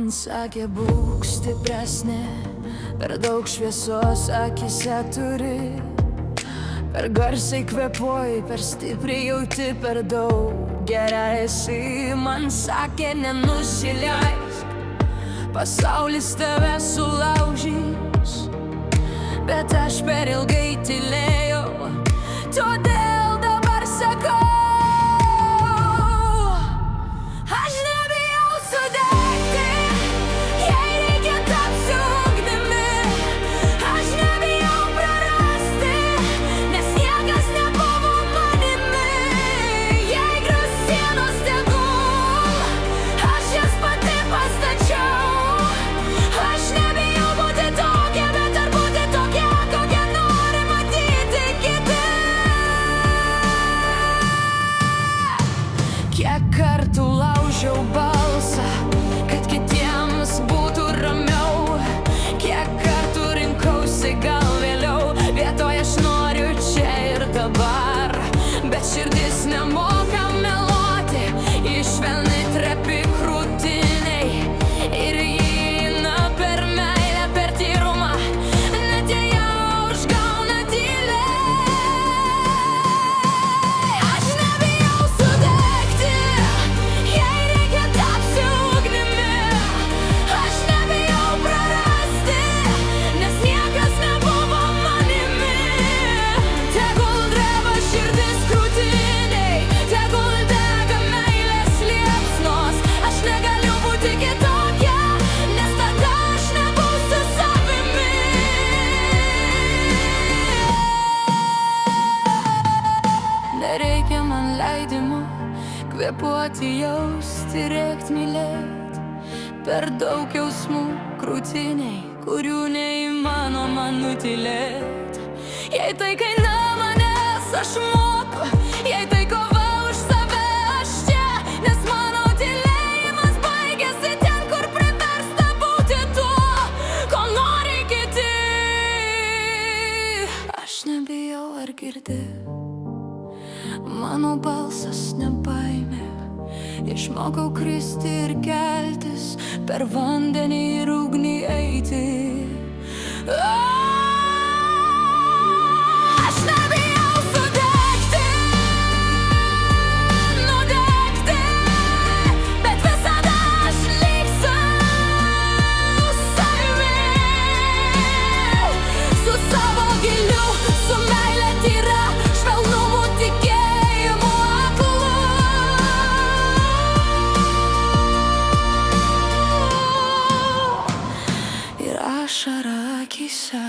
Man sakė, būk stipresnė, per daug šviesos akise turi, per garsiai kvėpuoji, per stipriai jauti, per daug gera esi. Man sakė, nenusileisk, pasaulis tave sulaužys, bet aš per ilgai tylėjau, todėl dabar sakau, aš nebijau sudegti, jei reikia tapsiu ugnimi, aš nebijau prarasti, nes niekas nebuvo manimi. Jei grius sienos, tegul aš jas pati pastačiau, aš nebijau būti tokia, bet ar būti tokia, kokią nori matyti kiti. Kiek kartų laužiau balsą, kad kitiems būtų ramiau, kiek kartų rinkausi gal vėliau, vietoj aš noriu čia ir dabar, bet širdis nemoka meluoti, švelniai trapi krūtiniai ir įeina per meilę, per tyrumą, net jei ją užgauna tyliai. Aš nebijau sudegti, jei reikia tapsiu ugnimi, aš nebijau prarasti, nes niekas nebuvo manimi. Tegul dreba širdis krūtiniai, tegul dega meilės liepsnos, aš negaliu būti kitokia, nes tada aš nebūsiu savimi. Nereikia man leidimo kvėpuoti, jausti, rėkt, mylėt, per daug jausmų krūtiniai, kurių neįmanoma nutylėt. Jei tai kaina manęs, aš moku, jei tai kova už save, aš čia, nes mano tylėjimas baigėsi ten, kur priversta būti tuo, ko nori kiti. Aš nebijau, ar girdi, mano balsas ne baimė, išmokau kristi ir keltis, per vandenį ir ugnį eiti. Aš nebijau sudegti, nudegti, bet visada aš liksiu savimi, su savo giliu, su meile tyra, švelnumu, tikėjimu aklu. Ir ašara akyse.